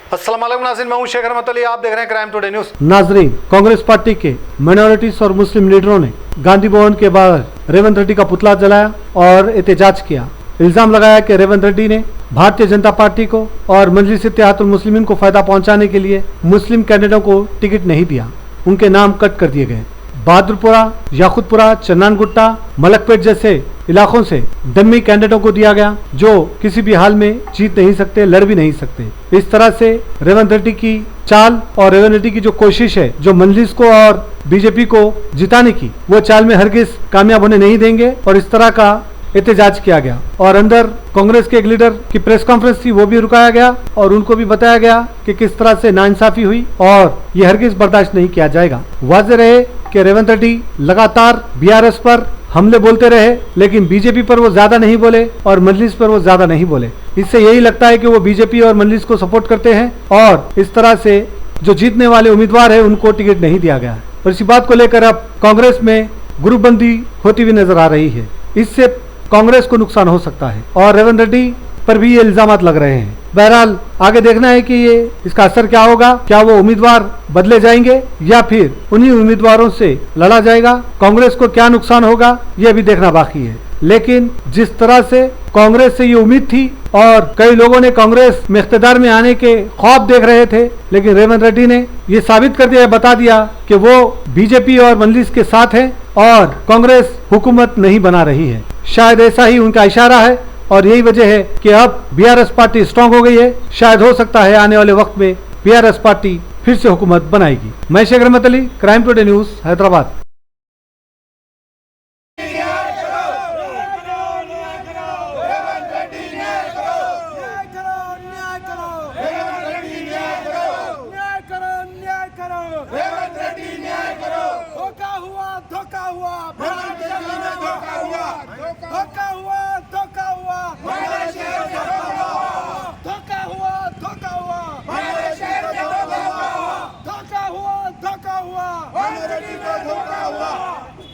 अस्सलाम वालेकुम नाज़रीन, मैं हूं शेख रहमत अली, आप देख रहे हैं क्राइम टुडे न्यूज़। नाजरीन, कांग्रेस पार्टी के माइनॉरिटीज और मुस्लिम लीडरों ने गांधी भवन के बाहर रेवंत रेड्डी का पुतला जलाया और एहतजाज किया। इल्जाम लगाया कि रेवंत रेड्डी ने भारतीय जनता पार्टी को और मजलिस इत्तेहादुल मुस्लिमीन को फायदा पहुंचाने के लिए मुस्लिम कैंडिडेटों को टिकट नहीं दिया, उनके नाम कट कर दिए गए। बहादुरपुरा, याकुतपुरा, चन्नानगुट्टा, मलकपेट जैसे इलाकों से डम्मी कैंडिडेटों को दिया गया जो किसी भी हाल में जीत नहीं सकते, लड़ भी नहीं सकते। इस तरह से रेवंत रेड्डी की चाल और रेवंत रेड्डी की जो कोशिश है जो मजलिस को और बीजेपी को जिताने की, वो चाल में हरगिज कामयाब होने नहीं देंगे और इस तरह का एहतजाज किया गया। और अंदर कांग्रेस के एक लीडर की प्रेस कॉन्फ्रेंस थी, वो भी रुकाया गया और उनको भी बताया गया कि किस तरह से नाइंसाफी हुई और ये हरगिज बर्दाश्त नहीं किया जाएगा। वाज़ेह रहे कि रेवंत रेड्डी लगातार बीआरएस पर हमले बोलते रहे, लेकिन बीजेपी पर वो ज्यादा नहीं बोले और मजलिस पर वो ज्यादा नहीं बोले। इससे यही लगता है कि वो बीजेपी और मजलिस को सपोर्ट करते हैं और इस तरह से जो जीतने वाले उम्मीदवार है उनको टिकट नहीं दिया गया। और इसी बात को लेकर अब कांग्रेस में ग्रुपबंदी होती हुई नजर आ रही है। इससे कांग्रेस को नुकसान हो सकता है और रेवंत रेड्डी पर भी ये इल्जाम लग रहे हैं। बहरहाल आगे देखना है कि ये इसका असर क्या होगा, क्या वो उम्मीदवार बदले जाएंगे या फिर उन्हीं उम्मीदवारों से लड़ा जाएगा। कांग्रेस को क्या नुकसान होगा ये भी देखना बाकी है। लेकिन जिस तरह से कांग्रेस से ये उम्मीद थी और कई लोगों ने कांग्रेस में इख्तियार में आने के ख्वाब देख रहे थे, लेकिन रेवंत रेड्डी ने ये साबित कर दिया, बता दिया कि वो बीजेपी और मजलिस के साथ है और कांग्रेस हुकूमत नहीं बना रही है। शायद ऐसा ही उनका इशारा है और यही वजह है कि अब बीआरएस पार्टी स्ट्रांग हो गई है। शायद हो सकता है आने वाले वक्त में बीआरएस पार्टी फिर से हुकूमत बनाएगी। मैं शेख रहमत Ali, crime today news, Hyderabad.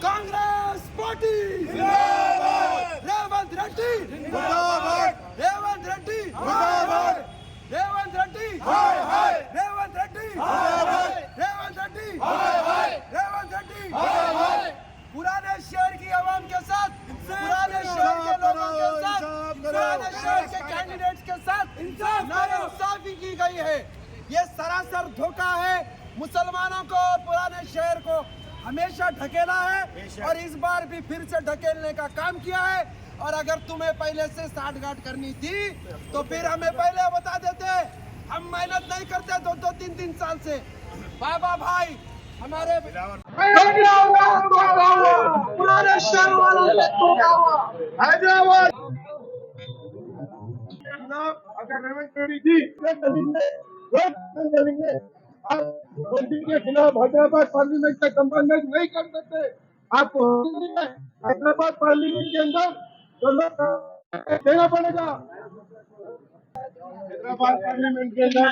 Congress party जिंदाबाद, रेवंत रेड्डी जिंदाबाद, रेवंत रेड्डी जिंदाबाद, रेवंत रेड्डी हाय हाय, रेवंत रेड्डी हाय हाय, रेवंत रेड्डी हाय हाय, रेवंत रेड्डी हाय हाय। पुराने शहर की आवाम के साथ, पुराने शहर के लोगों के साथ, पुराने शहर के कैंडिडेट्स के साथ नाइंसाफी की गई है। ये सरासर धोखा है। मुसलमानों को, पुराने शहर को हमेशा ढकेला है और इस बार भी फिर से ढकेलने का काम किया है। और अगर तुम्हें पहले से साठगांठ करनी थी तो फिर हमें पहले बता देते। हम मेहनत नहीं करते 2-3 साल से। बाबा भाई हमारे पुराने शहर वालों से धोखा हुआ। हैदराबाद अगर रेवंत रेड्डी जी के खिलाफ हैदराबाद पार्लियामेंट से कंप्रोमाइज नहीं कर सकते। आप हैदराबाद पार्लियामेंट के अंदर जो लोग देना पड़ेगा। हैदराबाद पार्लियामेंट के अंदर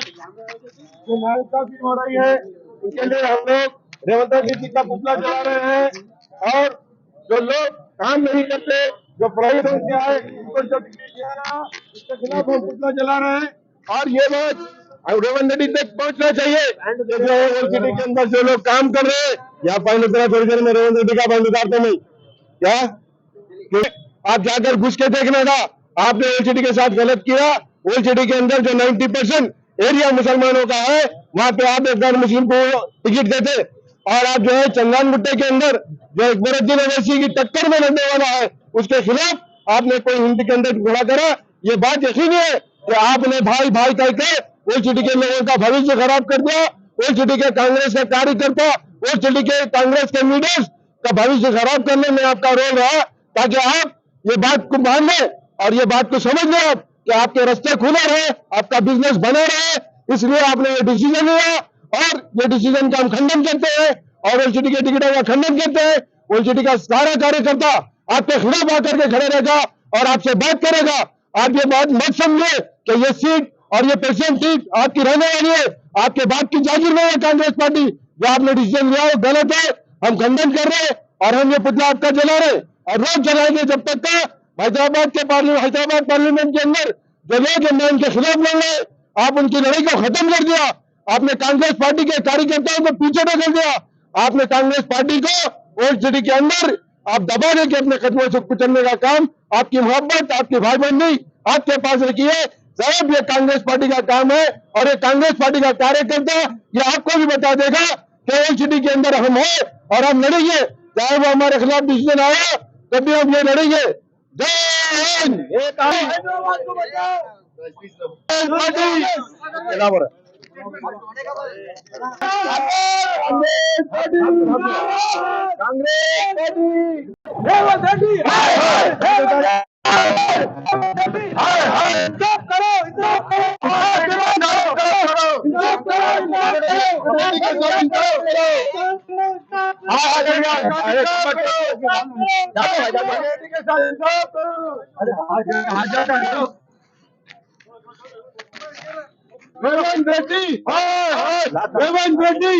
जो नारेबाजी हो रही है उसके लिए हम लोग रेवंत रेड्डी जी का पुतला जला रहे हैं और जो लोग काम नहीं करते, जो प्राइवेट से आए, उनको जो उसके खिलाफ हम पुतला जला रहे हैं। और ये बात रेवंत रेड्डी तक पहुंचना चाहिए। सिटी के अंदर जो लोग काम कर रहे हैं, या पहले थोड़ी देर में रेवंत रेड्डी का बंद उतारते नहीं क्या? आप जाकर घुस के देखना था। आपने ओल्ड सिटी के साथ गलत किया। ओल्ड सिटी के अंदर जो 90% एरिया मुसलमानों का है, वहां पे आप एक गैर मुस्लिम को टिकट देते और आप जो है चंगानगुट्टे के अंदर जो अकबरुद्दीन ओवैसी की टक्कर में लड़ने वाला है उसके खिलाफ आपने कोई हिंदी के अंदर खड़ा करा। ये बात यकीनी है कि आपने भाई भाई कहकर ओल्ड सिटी के लोगों का भविष्य खराब कर दिया। ओल्ड सिटी के कांग्रेस के कार्यकर्ता, ओल्ड सिटी के कांग्रेस के लीडर्स का भविष्य खराब करने में आपका रोल रहा, ताकि आप ये बात को मान लें और ये बात को समझ लें आप कि आपके रास्ते खुले रहे, आपका बिजनेस बने रहे। इसलिए आपने ये डिसीजन लिया और ये डिसीजन का हम खंडन करते हैं और ओल्ड सिटी के टिकटों का खंडन करते हैं। ओल्ड सिटी का सारा कार्यकर्ता आपके खिलाफ आकर के खड़े रहेगा और आपसे बात करेगा। आप ये बात मत समझे कि ये सीट और ये प्रेसिडेंट सीट आपकी रहने वाली है, आपके बाप की जागीर में है कांग्रेस पार्टी। जो आपने डिसीजन लिया वो गलत है, हम खंडन कर रहे हैं और हम ये पुतला आपका जला रहे और रोज जलाएंगे जब तक का हैदराबाद पार्लियामेंट के अंदर जो लोग उनके खिलाफ लड़ रहे आप उनकी लड़ाई को खत्म कर दिया। आपने कांग्रेस पार्टी के कार्यकर्ताओं को पीछे ढकेल दिया। आपने कांग्रेस पार्टी को ओल्ड सिटी के अंदर आप दबाने के अपने कदमों से कुचलने का काम, आपकी मोहब्बत, आपकी भाई बंदी आपके पास रखी है साहब। ये कांग्रेस पार्टी का काम है और ये कांग्रेस पार्टी का कार्यकर्ता ये आपको भी बता देगा कि ओल्ड सिटी के अंदर हम हैं और हम लड़ेंगे, चाहे वो हमारे खिलाफ डिसीजन आया तब भी हम ये लड़ेंगे। जय हिंद। रेवंत रेड्डी, रेवंत रेड्डी,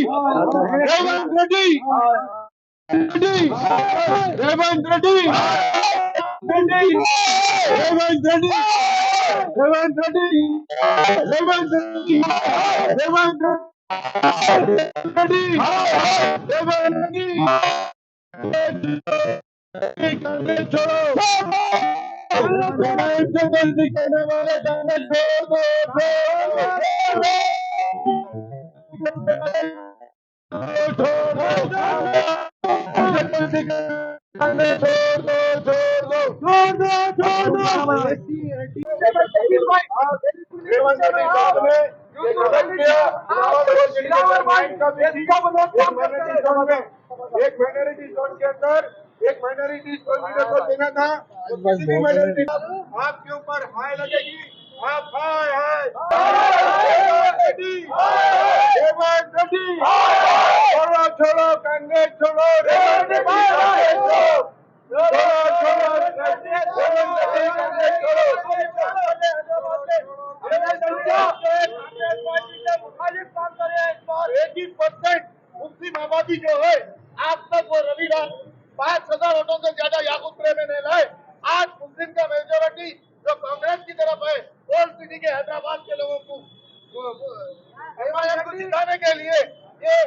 रेवंत रेड्डी, रेवंत रेड्डी, रेवंत रेड्डी, रेवंत रेड्डी, रेवंत रेड्डी, रेवंत रेड्डी, रेवंत रेड्डी, कांग्रेस छोड़ो, कांग्रेस से गलती करने वाले कांग्रेस एक माइनॉरिटी जोन के अंदर एक माइनॉरिटी जोन को देना था, आपके ऊपर हाय लगेगी, आप हाय हाय रेवंत रेड्डी, छोड़ो छोड़ो कांग्रेस छोड़ो, रेवंत रेड्डी छोड़ो, छोड़ो कांग्रेस छोड़ो, मुखालिफ काम करे। 1% मुस्लिम आबादी जो है आज तक वो रविवार 5,000 वोटों से ज्यादा याकूबपुरे में नहीं लाए। आज मुस्लिम का मेजोरिटी जो कांग्रेस की तरफ है, ओल्ड सिटी के हैदराबाद के लोगों को जिताने के लिए ये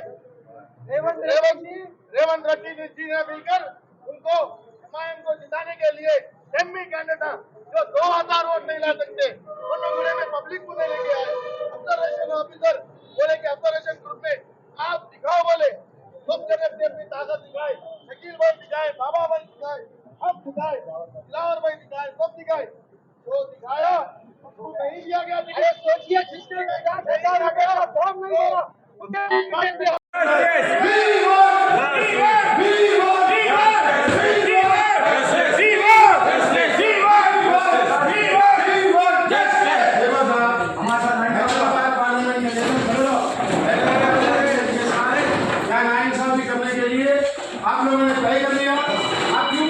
रेवंत रेड्डी जी ने मिलकर उनको हिमायत को जिताने के लिए एमपी कैंडिडेट जो 2,000 वोट नहीं ला सकते उन्होंने में पब्लिक को नहीं लेके आए। ऑब्जर्वेशन ऑफिसर बोले कि ऑब्जर्वेशन ग्रुप में आप दिखाओ, बोले सब जगह अपनी ताकत दिखाए, शकील भाई दिखाए, बाबा भाई दिखाए, हम दिखाए, दिलावर भाई दिखाए, सब दिखाए, तो दिखाया नहीं दिया गया। सोचिए किसने फॉर्म नहीं दिया। आप लोगों ने तय कर लिया, आप क्यों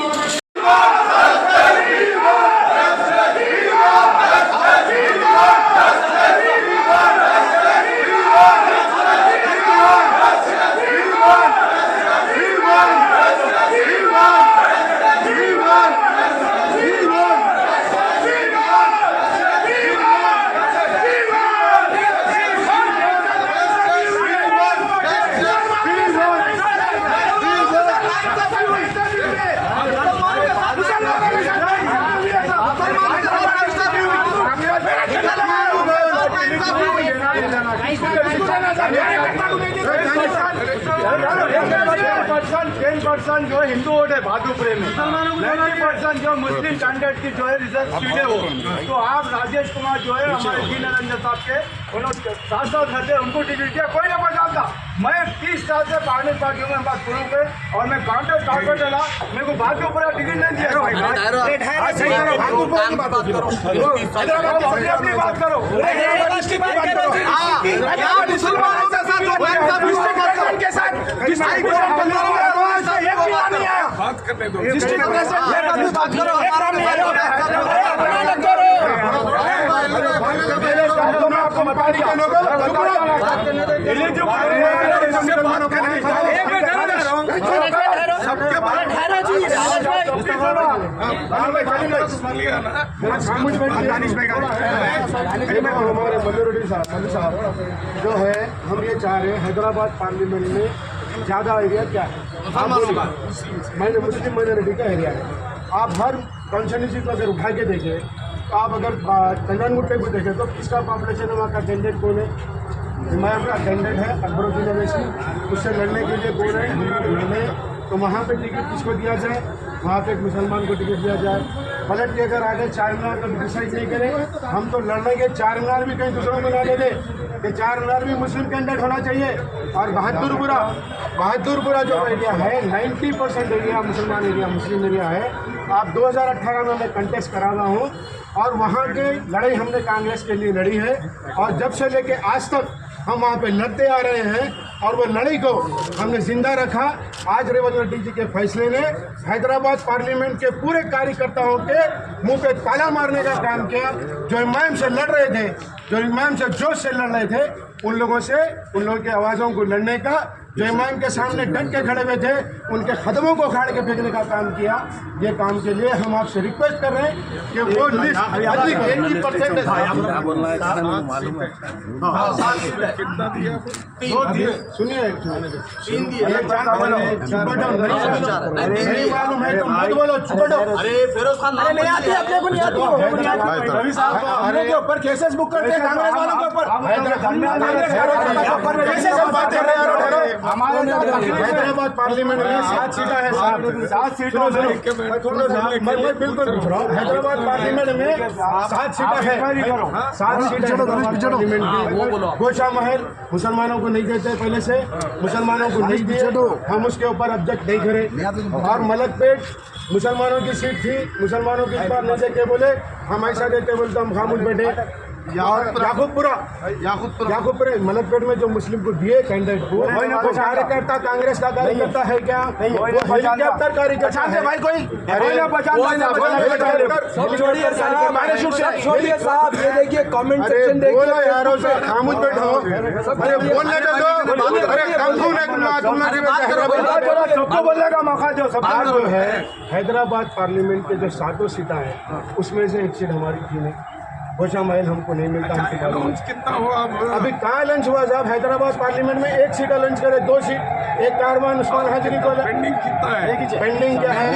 % जो हिंदू वोट है भादुपुरे में, 90% जो मुस्लिम कैंडिडेट की जो है रिजर्व सीट है वो। तो आप राजेश कुमार जो है हमारे डी निरंजन साहब के उन्होंने 7 साल रहते उनको टिकट दिया, कोई नहीं पहचानता। मैं 30 साल से कांग्रेस पार्टियों में बात करूँ पे और मैं काउंटर कारपेट चला, मेरे को भादुपुरा टिकट नहीं दिया। अपनी बात करो, बात करने दो, बात करो। आपको बता दिया सबके हमारे मल्लू साहब जो है, हम ये चाह रहे हैं हैदराबाद पार्लियामेंट में ज़्यादा एरिया क्या है? मैंने मुस्लिम माइनॉरिटी का एरिया है। आप हर कॉन्स्टिट्यूंसी को अगर उठा के देखें, तो आप अगर कल्याणगुट्टे को देखें तो किसका पॉपुलेशन है, वहाँ का कैंडिडेट कौन है? हिमायत का कैंडिडेट है अकबरुद्दीन अवैसी। उससे लड़ने के लिए कौन है? लड़ने। तो वहाँ पे टिकट किसको दिया जाए? वहाँ पे एक मुसलमान को टिकट दिया जाए। पलट के अगर आगे 4 मीनार का डिसाइड नहीं करें, हम तो लड़ने के 4 मीनार भी कहीं दूसरों को ना ले दें कि 4 मीनार भी मुस्लिम कैंडिडेट होना चाहिए। और बहादुरपुरा जो एरिया है 90% एरिया मुसलमान एरिया, मुस्लिम एरिया है। आप 2018 में मैं कंटेस्ट करा हुआ हूँ और वहाँ की लड़ाई हमने कांग्रेस के लिए लड़ी है और जब से लेके आज तक हम वहाँ पे लड़ते आ रहे हैं और वो लड़ाई को हमने जिंदा रखा। आज रेवंत रेड्डी जी के फैसले ने हैदराबाद पार्लियामेंट के पूरे कार्यकर्ताओं के मुंह पे ताला मारने का काम किया। जो इमाम से लड़ रहे थे, जो इमाम से जोश से लड़ रहे थे, उन लोगों की आवाज़ों को लड़ने का, जो इमाम के सामने डट के खड़े हुए थे, उनके कदमों को उखाड़ के फेंकने का काम किया। ये काम के लिए हम आपसे रिक्वेस्ट कर रहे हैं कि वो लिस्ट अधिक 80% सुनिए, नहीं मालूम है तो मत बोलो, चुप रहो। अरे फिरोज खान नहीं आती, अपने को नहीं आती। रवि साहब हमने के ऊपर केसेस बुक करते हैं, कांग्रेस वालों के ऊपर हैदराबाद पार्लियामेंट में 7 सीटें हैं साहब, 7 सीटों में मैं बिल्कुल पूछ रहा हूँ। हैदराबाद पार्लियामेंट में 7 सीटें हैं, 7 सीटें पार्लियामेंट की। गोशा महल मुसलमानों को नहीं देते, पहले से मुसलमानों को नहीं दिए, हम उसके ऊपर ऑब्जेक्ट नहीं करें। और मलकपेट मुसलमानों की सीट थी, मुसलमानों की इस बार नहीं देते बोले, हम ऐसा देते बोले तो हम खामोश बैठे। याकूबपुरा मलकपेट में जो मुस्लिम को दिए कैंडिडेट को, वो कार्यकर्ता कांग्रेस का कार्यकर्ता है क्या? वो हेलीकॉप्टर कार्यकर्ता है भाई कोई? छोड़िए साहब, ये देखिए कमेंट सेक्शन देखिए। बोलो यार, खामोश बैठो, अरे बोलने दो। अरे सबको बोलने का मौका दो। सब जो है हैदराबाद पार्लियामेंट के जो 7 सीटें हैं, उसमें से एक सीट हमारी थी नहीं। गोशा महल हमको नहीं मिलता। कितना हुआ अभी कहाँ लंच हुआ साहब? हैदराबाद पार्लियामेंट में 1 सीट लंच करे, 2 सीट, एक कारवान उस्मान हाजिरी को पेंडिंग कितना है? पेंडिंग क्या है?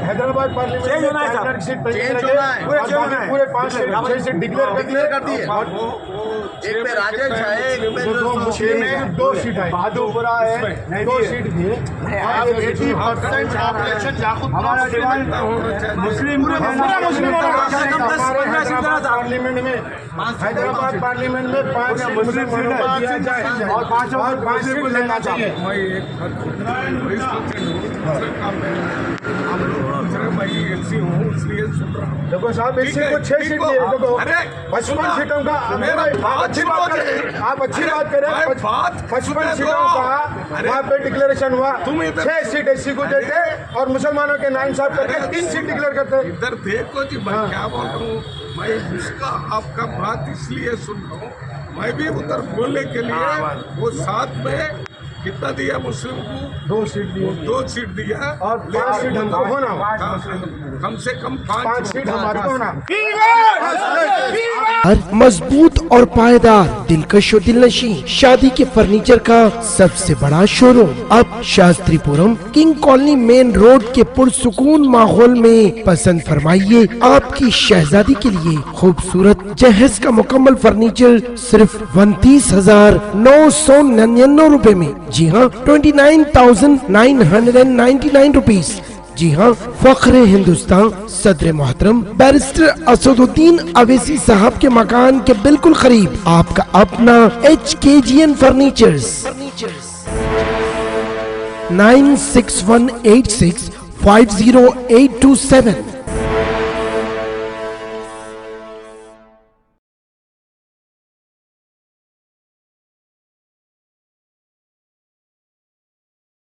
हैदराबाद पार्लियामेंट में सीट पेंडिंग पूरे 5 सीट डिक्लेयर कर दिए। एक पे राजेश है, एक पे मुस्लिम में 2 सीट है, बहादुरपुरा है, 2 सीट दिए। 80% पॉपुलेशन मुस्लिम पार्लियामेंट में, हैदराबाद पार्लियामेंट में 5 मुस्लिम दिया जाए और 5 सीट लेना चाहिए। मैं एक एलसी हूँ, इसलिए सुन रहा हूँ। देखो साहब, इस सीट को 6 सीट दिए। देखो 55 सीटों का अच्छी बात करें, आप अच्छी बात करें। 55 सीटों का वहाँ पे डिक्लेरेशन हुआ, 6 सीट एससी को देते और मुसलमानों के नाइंसाफ करके 3 सीट डिक्लेयर करते। इधर देखो जी, मैं क्या बोल रहा हूँ, मैं उसका आपका बात इसलिए सुन रहा हूँ, मैं भी उधर बोलने के लिए वो 7 में कितना दिया मुस्लिम को? 2 सीट दिए, 2 सीट दिया और 5 सीट हमको होना, कम से कम 5 सीट हमारे होना। मजबूत और पायदार, दिलकश और दिलनशी शादी के फर्नीचर का सबसे बड़ा शोरूम अब Shastripuram king colony main road के पुरसुकून माहौल में। पसंद फरमाइए आपकी शहजादी के लिए खूबसूरत जहेज का मुकम्मल फर्नीचर सिर्फ 29,999 रुपए में। जी हाँ, 29,999 रुपीज। जी हाँ, फख्र हिंदुस्तान सदर मोहतरम बैरिस्टर असदुद्दीन अवैसी साहब के मकान के बिल्कुल करीब आपका अपना HKGN फर्नीचर्स। 9618650827